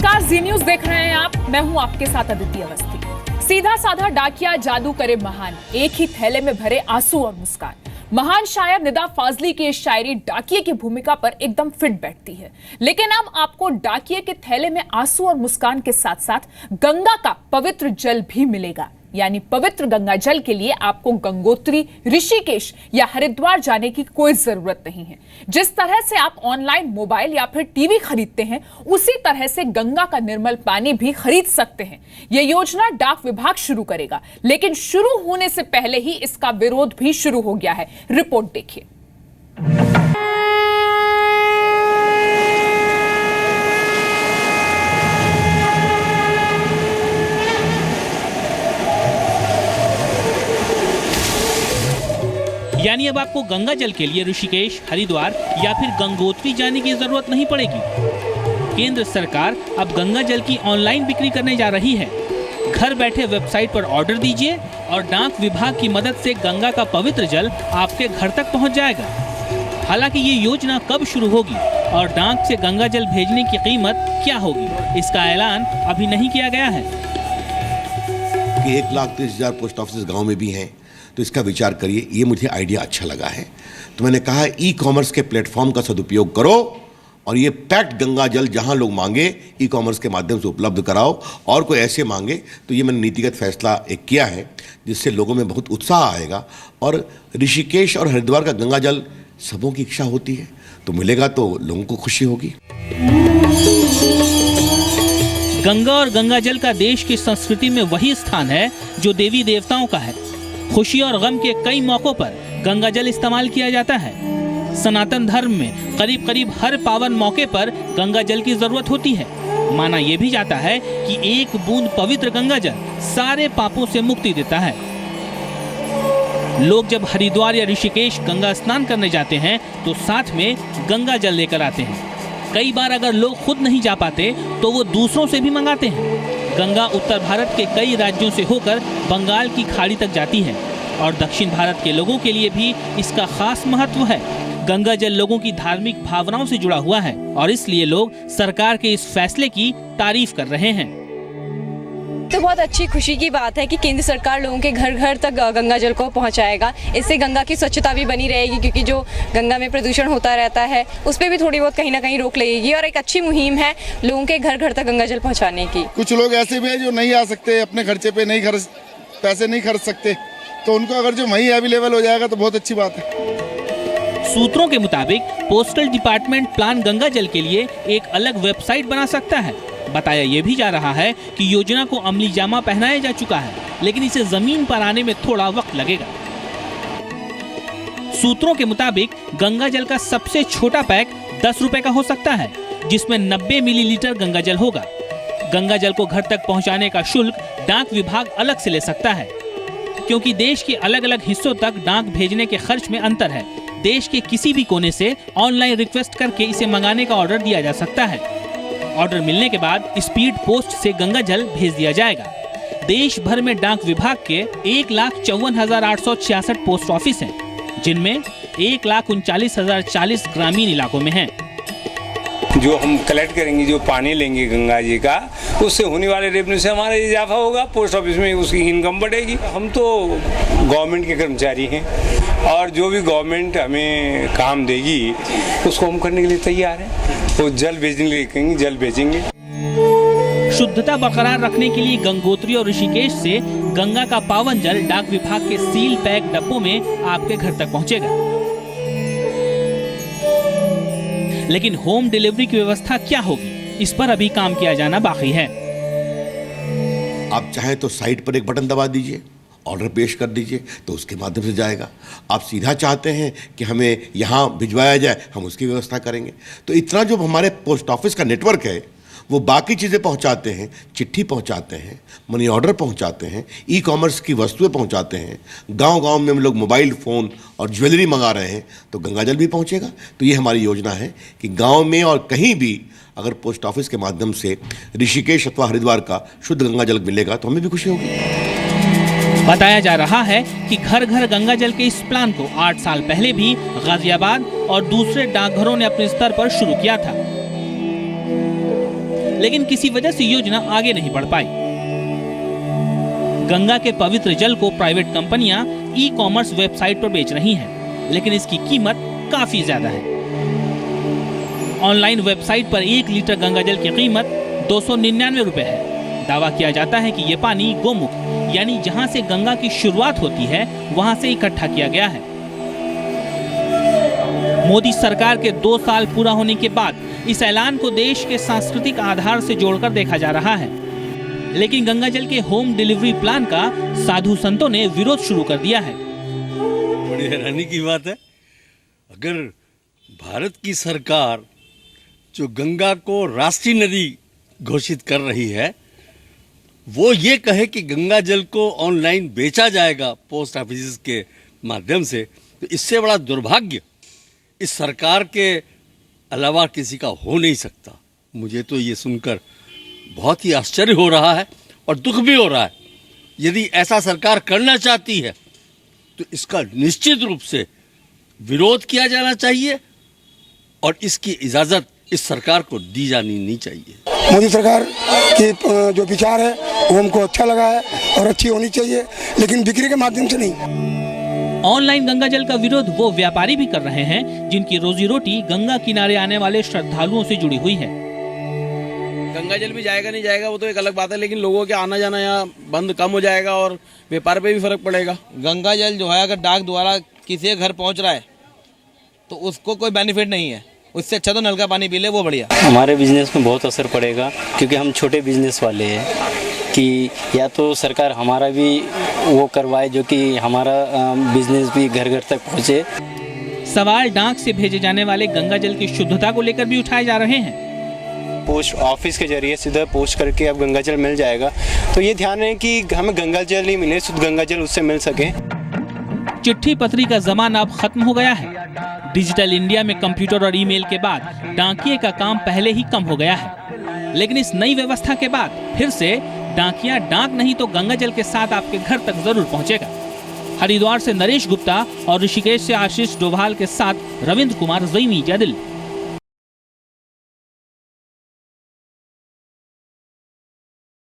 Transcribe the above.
नमस्कार, जी न्यूज देख रहे हैं आप। मैं हूं आपके साथ अदिति अवस्थी। सीधा साधा डाकिया जादू करे महान, एक ही थैले में भरे आंसू और मुस्कान। महान शायर निदा फाजली की इस शायरी डाकिये की भूमिका पर एकदम फिट बैठती है। लेकिन अब आपको डाकिये के थैले में आंसू और मुस्कान के साथ साथ गंगा का पवित्र जल भी मिलेगा। यानी पवित्र गंगा जल के लिए आपको गंगोत्री, ऋषिकेश या हरिद्वार जाने की कोई जरूरत नहीं है। जिस तरह से आप ऑनलाइन मोबाइल या फिर टीवी खरीदते हैं, उसी तरह से गंगा का निर्मल पानी भी खरीद सकते हैं। यह योजना डाक विभाग शुरू करेगा, लेकिन शुरू होने से पहले ही इसका विरोध भी शुरू हो गया है। रिपोर्ट देखिए। यानी अब आपको गंगा जल के लिए ऋषिकेश, हरिद्वार या फिर गंगोत्री जाने की जरूरत नहीं पड़ेगी। केंद्र सरकार अब गंगा जल की ऑनलाइन बिक्री करने जा रही है। घर बैठे वेबसाइट पर ऑर्डर दीजिए और डाक विभाग की मदद से गंगा का पवित्र जल आपके घर तक पहुंच जाएगा। हालांकि ये योजना कब शुरू होगी और डाक से गंगा जल भेजने की कीमत क्या होगी, इसका ऐलान अभी नहीं किया गया है। 1,30,000 पोस्ट ऑफिस गाँव में भी हैं, तो इसका विचार करिए। ये मुझे आइडिया अच्छा लगा है, तो मैंने कहा ई कॉमर्स के प्लेटफॉर्म का सदुपयोग करो और ये पैक्ड गंगा जल जहां लोग मांगे ई कॉमर्स के माध्यम से उपलब्ध कराओ, और कोई ऐसे मांगे तो ये मैंने नीतिगत फैसला एक किया है, जिससे लोगों में बहुत उत्साह आएगा। और ऋषिकेश और हरिद्वार का गंगा जल सबों की इच्छा होती है, तो मिलेगा तो लोगों को खुशी होगी। गंगा और गंगा जल का देश की संस्कृति में वही स्थान है जो देवी देवताओं का है। खुशी और गम के कई मौकों पर गंगा जल इस्तेमाल किया जाता है। सनातन धर्म में करीब करीब हर पावन मौके पर गंगा जल की जरूरत होती है। माना यह भी जाता है कि एक बूंद पवित्र गंगा जल सारे पापों से मुक्ति देता है। लोग जब हरिद्वार या ऋषिकेश गंगा स्नान करने जाते हैं तो साथ में गंगा जल लेकर आते हैं। कई बार अगर लोग खुद नहीं जा पाते तो वो दूसरों से भी मंगाते हैं। गंगा उत्तर भारत के कई राज्यों से होकर बंगाल की खाड़ी तक जाती है और दक्षिण भारत के लोगों के लिए भी इसका खास महत्व है। गंगा जल लोगों की धार्मिक भावनाओं से जुड़ा हुआ है और इसलिए लोग सरकार के इस फैसले की तारीफ कर रहे हैं। तो बहुत अच्छी खुशी की बात है कि केंद्र सरकार लोगों के घर घर तक गंगा जल को पहुंचाएगा। इससे गंगा की स्वच्छता भी बनी रहेगी, क्योंकि जो गंगा में प्रदूषण होता रहता है उस पर भी थोड़ी बहुत कहीं ना कहीं रोक लगेगी। और एक अच्छी मुहिम है लोगों के घर घर तक गंगा जल पहुंचाने की। कुछ लोग ऐसे भी हैं जो नहीं आ सकते, अपने खर्चे पे पैसे नहीं खर्च सकते, तो उनको अगर जो वहीं अवेलेबल हो जाएगा तो बहुत अच्छी बात है। सूत्रों के मुताबिक पोस्टल डिपार्टमेंट प्लान गंगा जल के लिए एक अलग वेबसाइट बना सकता है। बताया यह भी जा रहा है कि योजना को अमली जामा पहनाया जा चुका है, लेकिन इसे जमीन पर आने में थोड़ा वक्त लगेगा। सूत्रों के मुताबिक गंगा जल का सबसे छोटा पैक 10 रुपए का हो सकता है, जिसमें 90 मिलीलीटर गंगा जल होगा। गंगा जल को घर तक पहुंचाने का शुल्क डाक विभाग अलग से ले सकता है, क्योंकि देश के अलग अलग हिस्सों तक डाक भेजने के खर्च में अंतर है। देश के किसी भी कोने से ऑनलाइन रिक्वेस्ट करके इसे मंगाने का ऑर्डर दिया जा सकता है। ऑर्डर मिलने के बाद स्पीड पोस्ट से गंगा जल भेज दिया जाएगा। देश भर में डाक विभाग के 1,54,866 पोस्ट ऑफिस हैं, जिनमें 1,39,040 ग्रामीण इलाकों में हैं। जो हम कलेक्ट करेंगे, जो पानी लेंगे गंगा जी का, उससे होने वाले रेवेन्यू से हमारा इजाफा होगा, पोस्ट ऑफिस में उसकी इनकम बढ़ेगी। हम तो गवर्नमेंट के कर्मचारी हैं और जो भी गवर्नमेंट हमें काम देगी उसको हम करने के लिए तैयार हैं। तो जल भेजने के लिए कहेंगे, जल भेजेंगे। शुद्धता बरकरार रखने के लिए गंगोत्री और ऋषिकेश से गंगा का पावन जल डाक विभाग के सील पैक डब्बों में आपके घर तक पहुंचेगा। लेकिन होम डिलीवरी की व्यवस्था क्या होगी, इस पर अभी काम किया जाना बाकी है। आप चाहें तो साइट पर एक बटन दबा दीजिए, ऑर्डर पेश कर दीजिए, तो उसके माध्यम से जाएगा। आप सीधा चाहते हैं कि हमें यहाँ भिजवाया जाए, हम उसकी व्यवस्था करेंगे। तो इतना जो हमारे पोस्ट ऑफिस का नेटवर्क है वो बाकी चीज़ें पहुँचाते हैं, चिट्ठी पहुँचाते हैं, मनी ऑर्डर पहुँचाते हैं, ई कॉमर्स की वस्तुएं पहुँचाते हैं। गांव-गांव में हम लोग मोबाइल फ़ोन और ज्वेलरी मंगा रहे हैं, तो गंगा जल भी पहुँचेगा। तो ये हमारी योजना है कि गाँव में और कहीं भी अगर पोस्ट ऑफिस के माध्यम से ऋषिकेश अथवा हरिद्वार का शुद्ध गंगा जल मिलेगा तो हमें भी खुशी होगी। बताया जा रहा है कि घर घर गंगा जल के इस प्लान को 8 साल पहले भी गाजियाबाद और दूसरे डाकघरों ने अपने स्तर पर शुरू किया था। लेकिन किसी वजह से योजना आगे नहीं बढ़ पाई। गंगा के पवित्र जल को प्राइवेट कंपनियां ई कॉमर्स वेबसाइट पर बेच रही हैं, लेकिन इसकी कीमत काफी ज्यादा है। ऑनलाइन वेबसाइट पर 1 लीटर गंगा जल की कीमत 299 रुपए है। दावा किया जाता है कि ये पानी गोमुख यानी जहां से गंगा की शुरुआत होती है वहां से इकट्ठा किया गया है। मोदी सरकार के 2 साल पूरा होने के बाद इस ऐलान को देश के सांस्कृतिक आधार से जोड़कर देखा जा रहा है, लेकिन गंगा जल के होम डिलीवरी प्लान का साधु संतों ने विरोध शुरू कर दिया है। बड़ी हैरानी की बात है, अगर भारत की सरकार जो गंगा को राष्ट्रीय नदी घोषित कर रही है, वो ये कहे कि गंगा जल को ऑनलाइन बेचा जाएगा पोस्ट ऑफिस के माध्यम से, तो इससे बड़ा दुर्भाग्य इस सरकार के अलावा किसी का हो नहीं सकता। मुझे तो ये सुनकर बहुत ही आश्चर्य हो रहा है और दुख भी हो रहा है। यदि ऐसा सरकार करना चाहती है तो इसका निश्चित रूप से विरोध किया जाना चाहिए और इसकी इजाज़त इस सरकार को दी जानी नहीं चाहिए। मोदी सरकार के जो विचार है वो हमको अच्छा लगा है और अच्छी होनी चाहिए, लेकिन बिक्री के माध्यम से नहीं। ऑनलाइन गंगा जल का विरोध वो व्यापारी भी कर रहे हैं जिनकी रोजी रोटी गंगा किनारे आने वाले श्रद्धालुओं से जुड़ी हुई है। गंगा जल भी जाएगा नहीं जाएगा वो तो एक अलग बात है, लेकिन लोगों के आना जाना यहाँ बंद कम हो जाएगा और व्यापार पे भी फर्क पड़ेगा। गंगा जल जो है अगर डाक द्वारा किसी के घर पहुँच रहा है तो उसको कोई बेनिफिट नहीं है, उससे अच्छा तो नल का पानी पी ले, वो बढ़िया। हमारे बिजनेस में बहुत असर पड़ेगा क्योंकि हम छोटे बिजनेस वाले हैं कि या तो सरकार हमारा भी वो करवाए जो कि हमारा बिजनेस भी घर घर तक पहुँचे। सवाल डाक से भेजे जाने वाले गंगा जल की शुद्धता को लेकर भी उठाए जा रहे हैं। पोस्ट ऑफिस के जरिए सीधा पोस्ट करके अब गंगा जल मिल जाएगा, तो ये ध्यान है कि हमें गंगा जल ही मिले, शुद्ध गंगा जल उससे मिल सके। चिट्ठी पत्री का जमाना अब खत्म हो गया है। डिजिटल इंडिया में कंप्यूटर और ईमेल के बाद डाकिये का काम पहले ही कम हो गया है, लेकिन इस नई व्यवस्था के बाद फिर से डाकिया डाक नहीं तो गंगा जल के साथ आपके घर तक जरूर पहुंचेगा। हरिद्वार से नरेश गुप्ता और ऋषिकेश से आशीष डोभाल के साथ रविंद्र कुमार, ज़ी मीडिया, दिल्ली।